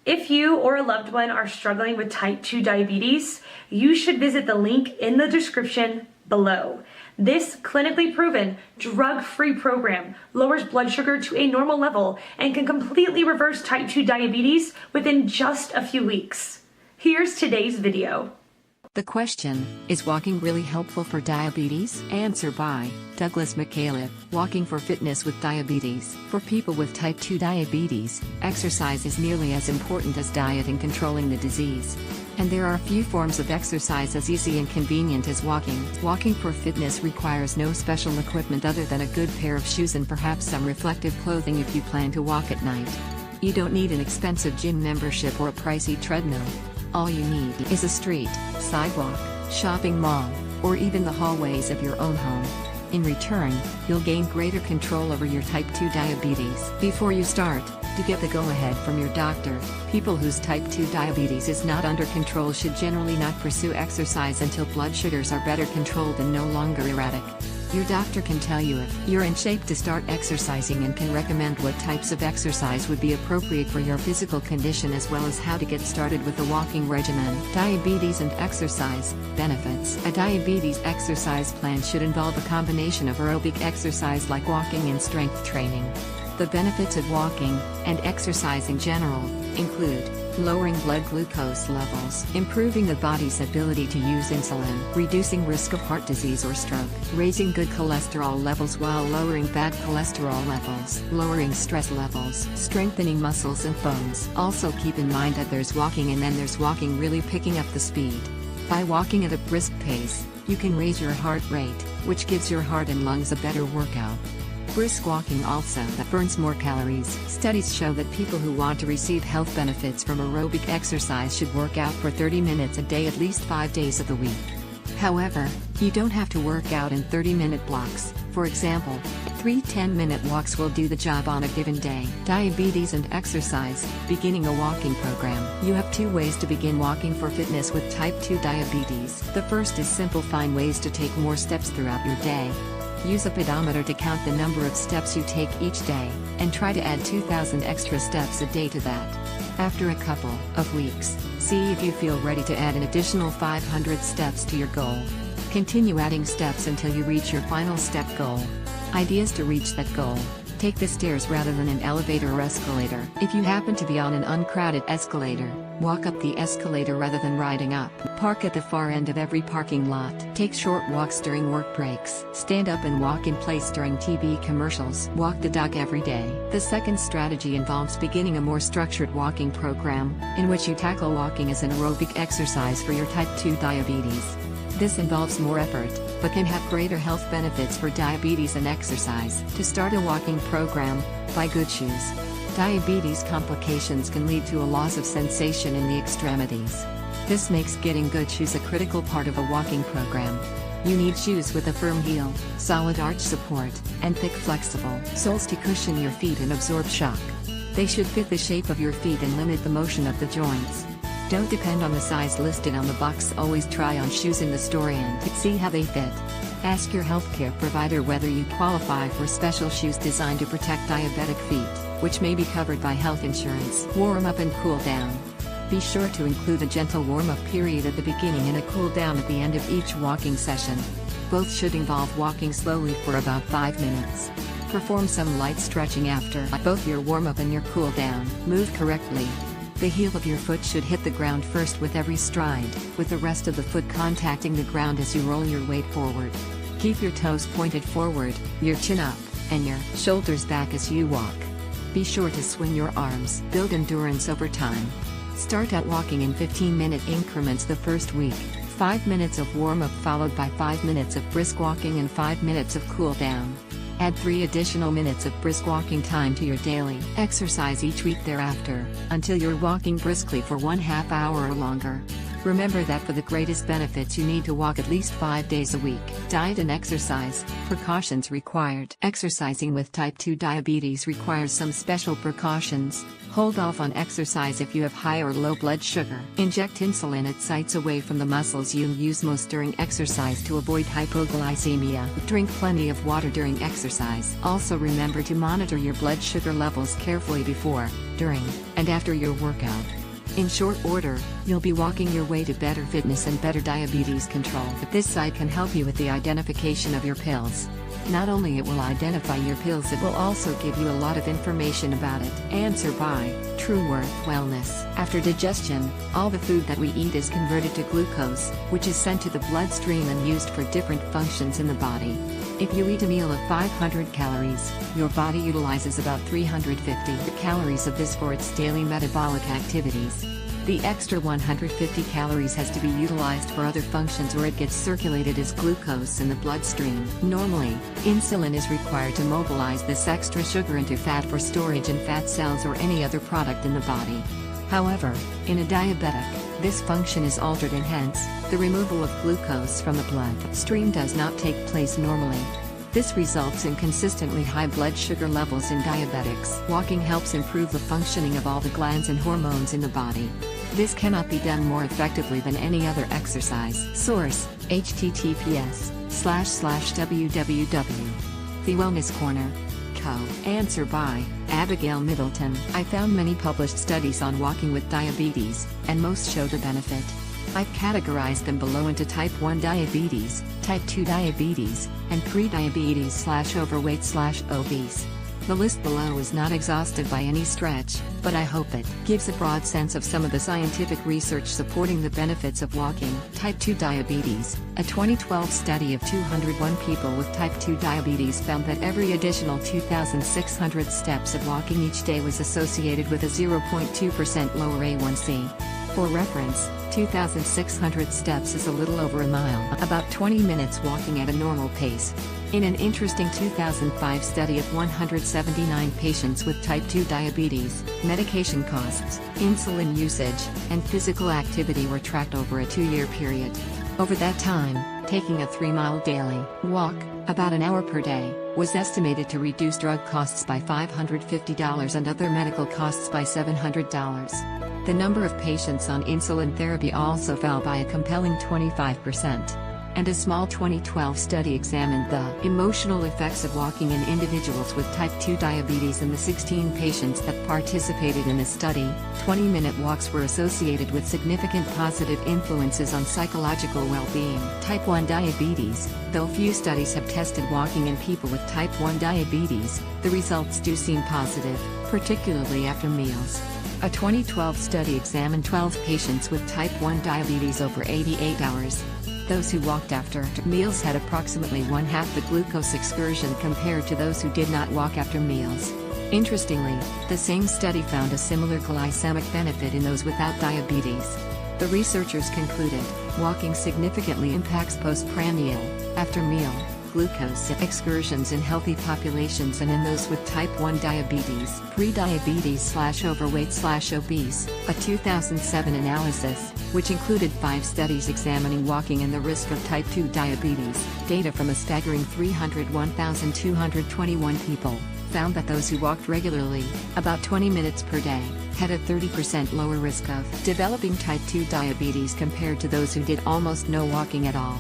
If you or a loved one are struggling with type 2 diabetes, you should visit the link in the description below. This clinically proven, drug-free program lowers blood sugar to a normal level and can completely reverse type 2 diabetes within just a few weeks. Here's today's video. The question, is walking really helpful for diabetes? Answer by Douglas McCaleb. Walking for fitness with diabetes. For people with type 2 diabetes, exercise is nearly as important as diet in controlling the disease. And there are few forms of exercise as easy and convenient as walking. Walking for fitness requires no special equipment other than a good pair of shoes and perhaps some reflective clothing if you plan to walk at night. You don't need an expensive gym membership or a pricey treadmill. All you need is a street, sidewalk, shopping mall, or even the hallways of your own home. In return, you'll gain greater control over your type 2 diabetes. Before you start, to get the go-ahead from your doctor, people whose type 2 diabetes is not under control should generally not pursue exercise until blood sugars are better controlled and no longer erratic. Your doctor can tell you if you're in shape to start exercising and can recommend what types of exercise would be appropriate for your physical condition as well as how to get started with a walking regimen. Diabetes and exercise benefits. A diabetes exercise plan should involve a combination of aerobic exercise like walking and strength training. The benefits of walking, and exercise in general, include lowering blood glucose levels, improving the body's ability to use insulin, reducing risk of heart disease or stroke, raising good cholesterol levels while lowering bad cholesterol levels, lowering stress levels, strengthening muscles and bones. Also keep in mind that there's walking and then there's walking really picking up the speed. By walking at a brisk pace, you can raise your heart rate, which gives your heart and lungs a better workout. Brisk walking also burns more calories. Studies show that people who want to receive health benefits from aerobic exercise should work out for 30 minutes a day at least 5 days of the week. However, you don't have to work out in 30-minute blocks. For example, 3 10-minute walks will do the job on a given day. Diabetes and exercise. Beginning a walking program. You have 2 ways to begin walking for fitness with type 2 diabetes. The first is simple: find ways to take more steps throughout your day. Use a pedometer to count the number of steps you take each day, and try to add 2,000 extra steps a day to that. After a couple of weeks, see if you feel ready to add an additional 500 steps to your goal. Continue adding steps until you reach your final step goal. Ideas to reach that goal. Take the stairs rather than an elevator or escalator. If you happen to be on an uncrowded escalator, walk up the escalator rather than riding up. Park at the far end of every parking lot. Take short walks during work breaks. Stand up and walk in place during TV commercials. Walk the dog every day. The second strategy involves beginning a more structured walking program, in which you tackle walking as an aerobic exercise for your type 2 diabetes. This involves more effort, but can have greater health benefits for diabetes and exercise. To start a walking program, buy good shoes. Diabetes complications can lead to a loss of sensation in the extremities. This makes getting good shoes a critical part of a walking program. You need shoes with a firm heel, solid arch support, and thick flexible soles to cushion your feet and absorb shock. They should fit the shape of your feet and limit the motion of the joints. Don't depend on the size listed on the box. Always try on shoes in the store and see how they fit. Ask your healthcare provider whether you qualify for special shoes designed to protect diabetic feet, which may be covered by health insurance. Warm up and cool down. Be sure to include a gentle warm-up period at the beginning and a cool down at the end of each walking session. Both should involve walking slowly for about 5 minutes. Perform some light stretching after both your warm-up and your cool down. Move correctly. The heel of your foot should hit the ground first with every stride, with the rest of the foot contacting the ground as you roll your weight forward. Keep your toes pointed forward, your chin up, and your shoulders back as you walk. Be sure to swing your arms. Build endurance over time. Start out walking in 15-minute increments the first week. 5 minutes of warm-up followed by 5 minutes of brisk walking and 5 minutes of cool down. Add 3 additional minutes of brisk walking time to your daily exercise each week thereafter, until you're walking briskly for 1/2 hour or longer. Remember that for the greatest benefits you need to walk at least 5 days a week. Diet and exercise. Precautions required. Exercising with type 2 diabetes requires some special precautions. Hold off on exercise if you have high or low blood sugar. Inject insulin at sites away from the muscles you use most during exercise to avoid hypoglycemia. Drink plenty of water during exercise. Also remember to monitor your blood sugar levels carefully before, during, and after your workout. In short order, you'll be walking your way to better fitness and better diabetes control. This site can help you with the identification of your pills. Not only it will identify your pills, it will also give you a lot of information about it. Answer by True Worth Wellness. After digestion, all the food that we eat is converted to glucose, which is sent to the bloodstream and used for different functions in the body. If you eat a meal of 500 calories, your body utilizes about 350 calories of this for its daily metabolic activities. The extra 150 calories has to be utilized for other functions, or it gets circulated as glucose in the bloodstream. Normally, insulin is required to mobilize this extra sugar into fat for storage in fat cells or any other product in the body. However, in a diabetic, this function is altered, and hence, the removal of glucose from the bloodstream does not take place normally. This results in consistently high blood sugar levels in diabetics. Walking helps improve the functioning of all the glands and hormones in the body. This cannot be done more effectively than any other exercise. Source: https://www.thewellnesscorner.co. Answer by Abigail Middleton. I found many published studies on walking with diabetes, and most show the benefit. I've categorized them below into type 1 diabetes, type 2 diabetes, and pre-diabetes/overweight/obese. The list below is not exhaustive by any stretch, but I hope it gives a broad sense of some of the scientific research supporting the benefits of walking. Type 2 diabetes. A 2012 study of 201 people with type 2 diabetes found that every additional 2,600 steps of walking each day was associated with a 0.2% lower A1C. For reference, 2,600 steps is a little over a mile, about 20 minutes walking at a normal pace. In an interesting 2005 study of 179 patients with type 2 diabetes, medication costs, insulin usage, and physical activity were tracked over a 2-year period. Over that time, taking a 3-mile daily walk, about an hour per day, was estimated to reduce drug costs by $550 and other medical costs by $700. The number of patients on insulin therapy also fell by a compelling 25%. And a small 2012 study examined the emotional effects of walking in individuals with type 2 diabetes. In the 16 patients that participated in the study, 20-minute walks were associated with significant positive influences on psychological well-being. Type 1 diabetes. Though few studies have tested walking in people with type 1 diabetes, the results do seem positive, particularly after meals. A 2012 study examined 12 patients with type 1 diabetes over 88 hours. Those who walked after meals had approximately 1/2 the glucose excursion compared to those who did not walk after meals. Interestingly, the same study found a similar glycemic benefit in those without diabetes. The researchers concluded, walking significantly impacts postprandial, after meal, glucose excursions in healthy populations and in those with type 1 diabetes. Pre-diabetes/overweight/obese, a 2007 analysis, which included 5 studies examining walking and the risk of type 2 diabetes, data from a staggering 301,221 people, found that those who walked regularly, about 20 minutes per day, had a 30% lower risk of developing type 2 diabetes compared to those who did almost no walking at all.